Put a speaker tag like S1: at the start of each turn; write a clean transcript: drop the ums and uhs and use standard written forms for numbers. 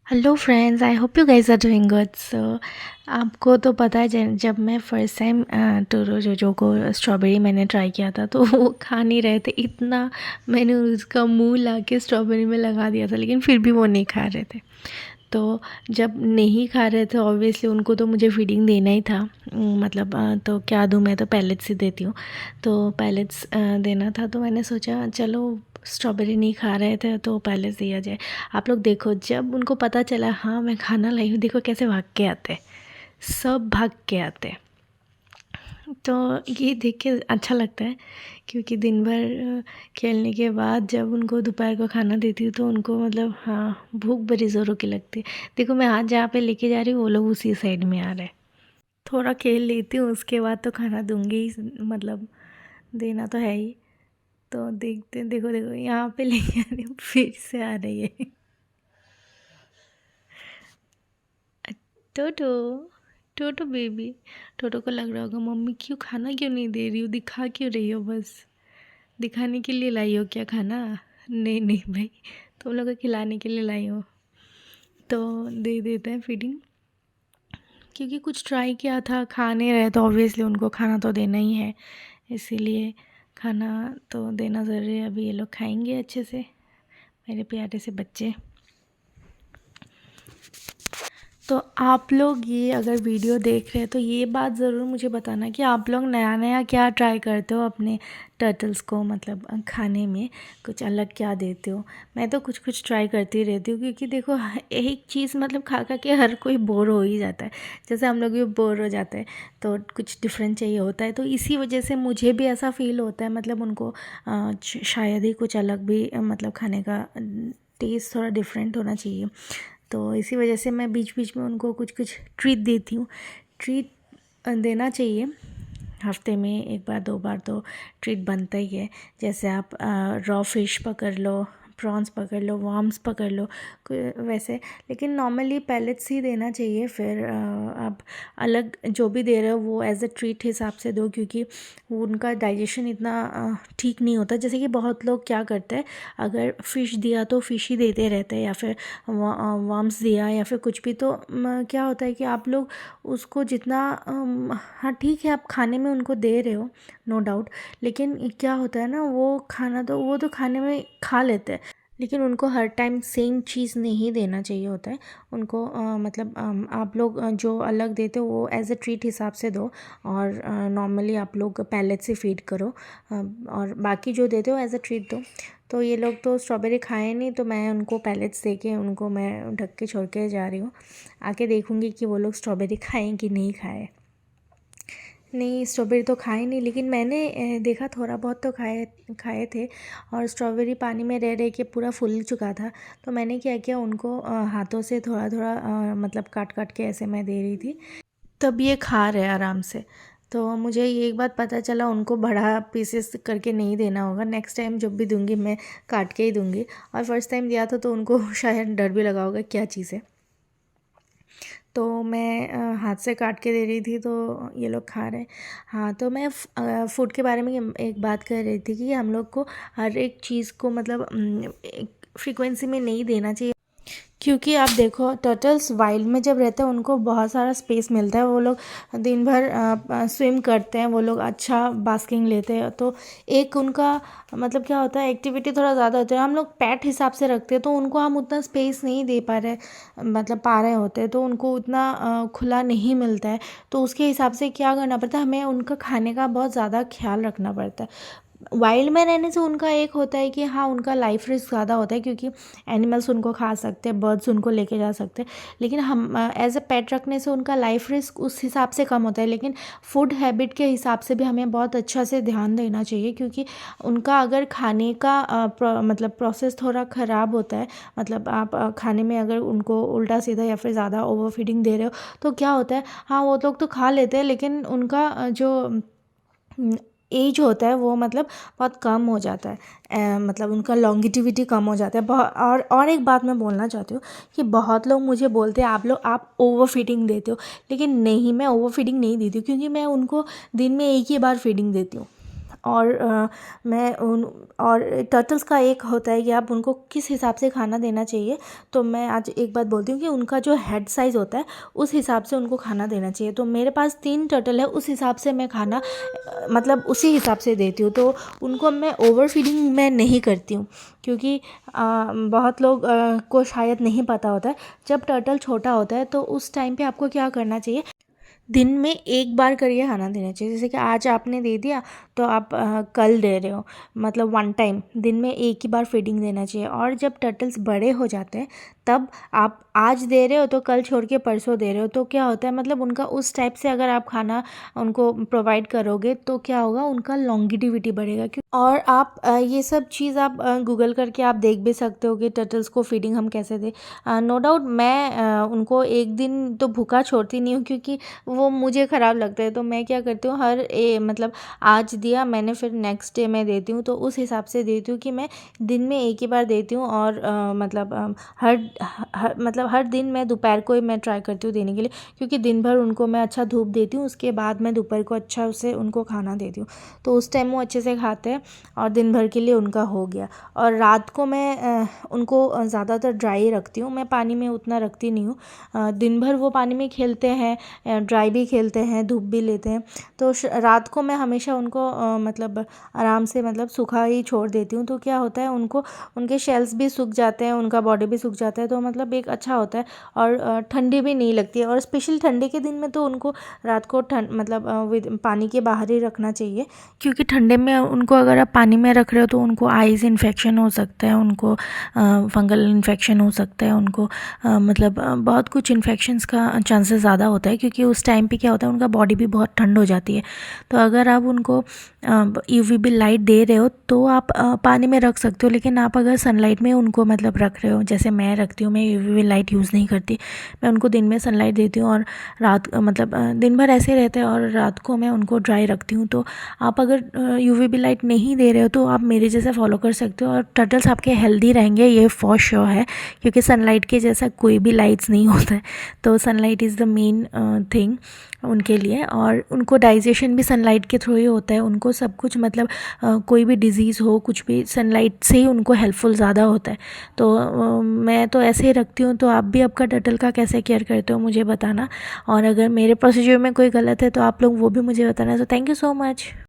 S1: Hello friends, I hope you guys are doing good. So आपको तो पता है, जब मैं फ़र्स्ट टाइम टोरो जोजो को स्ट्रॉबेरी मैंने ट्राई किया था तो वो खा नहीं रहे थे। इतना मैंने उसका मुंह ला के स्ट्रॉबेरी में लगा दिया था, लेकिन फिर भी वो नहीं खा रहे थे। तो जब नहीं खा रहे थे, ऑब्वियसली उनको तो मुझे फीडिंग देना ही था। मतलब तो क्या दूँ, मैं तो पैलेट्स ही देती हूँ। तो पैलेट्स देना था, तो मैंने सोचा चलो स्ट्रॉबेरी नहीं खा रहे थे तो पैलेट्स दिया जाए। आप लोग देखो, जब उनको पता चला हाँ मैं खाना लाई हूँ, देखो कैसे भाग के आते, सब भाग के आते। तो ये देख के अच्छा लगता है, क्योंकि दिन भर खेलने के बाद जब उनको दोपहर को खाना देती हूँ तो उनको मतलब हाँ भूख बड़ी ज़ोरों की लगती है। देखो मैं हाथ जहाँ पे लेके जा रही हूँ वो लोग उसी साइड में आ रहे हैं। थोड़ा खेल लेती हूँ, उसके बाद तो खाना दूंगी ही, मतलब देना तो है ही। तो देखते देखो देखो यहाँ पे लेके आ रही हूँ, फिर से आ रही है। टोटो, टोटो बेबी। टोटो को लग रहा होगा मम्मी क्यों खाना क्यों नहीं दे रही हो, दिखा क्यों रही हो, बस दिखाने के लिए लाई हो क्या खाना। नहीं नहीं भाई, तुम लोग को खिलाने के लिए लाई हो। तो दे देते हैं फीडिंग, क्योंकि कुछ ट्राई किया था, खा नहीं रहे तो ऑब्वियसली उनको खाना तो देना ही है। इसीलिए खाना तो देना ज़रूरी है। अभी ये लोग खाएंगे अच्छे से, मेरे प्यारे से बच्चे। तो आप लोग ये अगर वीडियो देख रहे हैं तो ये बात ज़रूर मुझे बताना कि आप लोग नया नया क्या ट्राई करते हो अपने टर्टल्स को, मतलब खाने में कुछ अलग क्या देते हो। मैं तो कुछ कुछ ट्राई करती रहती हूँ, क्योंकि देखो एक चीज़ मतलब खा खा के हर कोई बोर हो ही जाता है। जैसे हम लोग भी बोर हो जाते हैं, तो कुछ डिफरेंट चाहिए होता है। तो इसी वजह से मुझे भी ऐसा फील होता है, मतलब उनको शायद ही कुछ अलग भी मतलब खाने का टेस्ट थोड़ा डिफरेंट होना चाहिए। तो इसी वजह से मैं बीच बीच में उनको कुछ कुछ ट्रीट देती हूँ। ट्रीट देना चाहिए, हफ्ते में एक बार दो बार तो ट्रीट बनता ही है। जैसे आप रॉ फिश पकड़ लो, प्रॉन्स पकड़ लो, वार्म्स पकड़ लो, वैसे। लेकिन नॉर्मली पैलेट्स ही देना चाहिए। फिर आप अलग जो भी दे रहे हो वो एज अ ट्रीट हिसाब से दो, क्योंकि उनका डाइजेशन इतना ठीक नहीं होता। जैसे कि बहुत लोग क्या करते हैं, अगर फ़िश दिया तो फ़िश ही देते रहते हैं, या फिर वार्म्स दिया या फिर कुछ भी। तो क्या होता है कि आप लोग उसको जितना हाँ ठीक है आप खाने में उनको दे रहे हो, नो डाउट। लेकिन क्या होता है ना, वो खाना तो वो तो खाने में खा लेते हैं, लेकिन उनको हर टाइम सेम चीज़ नहीं देना चाहिए होता है उनको। मतलब आप लोग जो अलग देते हो वो एज अ ट्रीट हिसाब से दो, और नॉर्मली आप लोग पैलेट से फीड करो, और बाकी जो देते हो एज अ ट्रीट दो। तो ये लोग तो स्ट्रॉबेरी खाए नहीं, तो मैं उनको पैलेट्स दे के उनको मैं ढक के छोड़ के जा रही हूँ। आके देखूँगी कि वो लोग स्ट्रॉबेरी खाएँ कि नहीं खाए। नहीं, स्ट्रॉबेरी तो खाए नहीं, लेकिन मैंने देखा थोड़ा बहुत तो खाए खाए थे। और स्ट्रॉबेरी पानी में रह रह के पूरा फूल चुका था। तो मैंने क्या किया, उनको हाथों से थोड़ा थोड़ा मतलब काट काट के ऐसे मैं दे रही थी, तब ये खा रहे आराम से। तो मुझे ये एक बात पता चला, उनको बड़ा पीसेस करके नहीं देना होगा। नेक्स्ट टाइम जब भी दूंगी मैं काट के ही दूंगी। और फर्स्ट टाइम दिया था तो उनको शायद डर भी लगा होगा क्या चीज़ है। तो मैं हाथ से काट के दे रही थी, तो ये लोग खा रहे हैं। हाँ, तो मैं फूड के बारे में एक बात कर रही थी कि हम लोग को हर एक चीज़ को मतलब एक फ्रीक्वेंसी में नहीं देना चाहिए। क्योंकि आप देखो, टर्टल्स वाइल्ड में जब रहते हैं उनको बहुत सारा स्पेस मिलता है। वो लोग दिन भर स्विम करते हैं, वो लोग अच्छा बास्किंग लेते हैं। तो एक उनका मतलब क्या होता है, एक्टिविटी थोड़ा ज़्यादा होता है। हम लोग पैट हिसाब से रखते हैं, तो उनको हम उतना स्पेस नहीं दे पा रहे, मतलब पा रहे होते हैं। तो उनको उतना खुला नहीं मिलता है। तो उसके हिसाब से क्या करना पड़ता है, हमें उनका खाने का बहुत ज़्यादा ख्याल रखना पड़ता है। वाइल्ड में रहने से उनका एक होता है कि हाँ उनका लाइफ रिस्क ज़्यादा होता है, क्योंकि एनिमल्स उनको खा सकते हैं, बर्ड्स उनको लेके जा सकते हैं। लेकिन हम एज अ पेट रखने से उनका लाइफ रिस्क उस हिसाब से कम होता है। लेकिन फूड हैबिट के हिसाब से भी हमें बहुत अच्छा से ध्यान देना चाहिए, क्योंकि उनका अगर खाने का मतलब प्रोसेस थोड़ा ख़राब होता है, मतलब आप खाने में अगर उनको उल्टा सीधा या फिर ज़्यादा ओवर फीडिंग दे रहे हो, तो क्या होता है, हाँ वो लोग तो खा लेते हैं, लेकिन उनका जो एज होता है वो मतलब बहुत कम हो जाता है। मतलब उनका लॉन्गिटिविटी कम हो जाता है। और एक बात मैं बोलना चाहती हूँ कि बहुत लोग मुझे बोलते हैं आप ओवर फीडिंग देते हो। लेकिन नहीं, मैं ओवर फीडिंग नहीं देती हूँ, क्योंकि मैं उनको दिन में एक ही बार फीडिंग देती हूँ। मैं उन और टर्टल्स का एक होता है कि आप उनको किस हिसाब से खाना देना चाहिए। तो मैं आज एक बात बोलती हूँ कि उनका जो हेड साइज़ होता है उस हिसाब से उनको खाना देना चाहिए। तो मेरे पास 3 टर्टल है, उस हिसाब से मैं खाना मतलब उसी हिसाब से देती हूँ। तो उनको मैं ओवर फीडिंग मैं नहीं करती हूँ, क्योंकि बहुत लोग को शायद नहीं पता होता है, जब टर्टल छोटा होता है तो उस टाइम पे आपको क्या करना चाहिए, दिन में एक बार करके खाना देना चाहिए। जैसे कि आज आपने दे दिया तो आप कल दे रहे हो, मतलब वन टाइम दिन में एक ही बार फीडिंग देना चाहिए। और जब टर्टल्स बड़े हो जाते हैं तब आप आज दे रहे हो तो कल छोड़ के परसों दे रहे हो, तो क्या होता है मतलब उनका उस टाइप से अगर आप खाना उनको प्रोवाइड करोगे तो क्या होगा, उनका लॉन्गिटिविटी बढ़ेगा। क्यों, और आप ये सब चीज़ आप गूगल करके आप देख भी सकते हो कि टर्टल्स को फीडिंग हम कैसे दें। नो डाउट मैं उनको एक दिन तो भूखा छोड़ती नहीं हूँ, क्योंकि वो मुझे ख़राब लगता है। तो मैं क्या करती हूँ, मतलब आज दिया मैंने, फिर नेक्स्ट डे मैं देती हूँ। तो उस हिसाब से देती हूँ कि मैं दिन में एक ही बार देती हूँ। और मतलब हर दिन मैं दोपहर को ही मैं ट्राई करती हूँ देने के लिए, क्योंकि दिन भर उनको मैं अच्छा धूप देती हूँ, उसके बाद मैं दोपहर को अच्छा उससे उनको खाना देती हूँ। तो उस टाइम वो अच्छे से खाते हैं और दिन भर के लिए उनका हो गया। और रात को मैं उनको ज़्यादातर ड्राई रखती हूँ, मैं पानी में उतना रखती नहीं हूँ। दिन भर वो पानी में खेलते हैं, ड्राई भी खेलते हैं, धूप भी लेते हैं। तो रात को मैं हमेशा उनको मतलब आराम से मतलब सूखा ही छोड़ देती हूँ। तो क्या होता है, उनको उनके शेल्स भी सूख जाते हैं, उनका बॉडी भी सूख जाता है, तो मतलब एक अच्छा होता है। और ठंडी भी नहीं लगती है। और स्पेशली ठंडी के दिन में तो उनको रात को मतलब पानी के बाहर ही रखना चाहिए, क्योंकि ठंडे में उनको अगर आप पानी में रख रहे हो तो उनको आइज़ इन्फेक्शन हो सकता है, उनको फंगल इन्फेक्शन हो सकता है, उनको मतलब बहुत कुछ इन्फेक्शंस का चांसेस ज़्यादा होता है, क्योंकि उस टाइम पे क्या होता है, उनका बॉडी भी बहुत ठंड हो जाती है। तो अगर आप उनको यूवीबी लाइट दे रहे हो तो आप पानी में रख सकते हो, लेकिन आप अगर सनलाइट में उनको मतलब रख रहे हो, जैसे मैं रखती हूँ, मैं यूवीबी लाइट यूज़ नहीं करती, मैं उनको दिन में सनलाइट देती हूँ और रात मतलब दिन भर ऐसे रहते हैं और रात को मैं उनको ड्राई रखती हूँ। तो आप अगर यूवीबी लाइट नहीं दे रहे हो तो आप मेरे जैसा फॉलो कर सकते हो, और टर्टल्स आपके हेल्दी रहेंगे, ये फॉर श्योर है, क्योंकि सनलाइट के जैसा कोई भी लाइट्स नहीं होता है। तो sunlight is the main thing उनके लिए। और उनको डाइजेशन भी सनलाइट के थ्रू ही होता है, उनको सब कुछ मतलब कोई भी डिज़ीज़ हो, कुछ भी सनलाइट से ही उनको हेल्पफुल ज़्यादा होता है। तो मैं तो ऐसे ही रखती हूँ। तो आप भी आपका टर्टल का कैसे केयर करते हो मुझे बताना, और अगर मेरे प्रोसीजर में कोई गलत है तो आप लोग वो भी मुझे बताना। तो थैंक यू सो मच।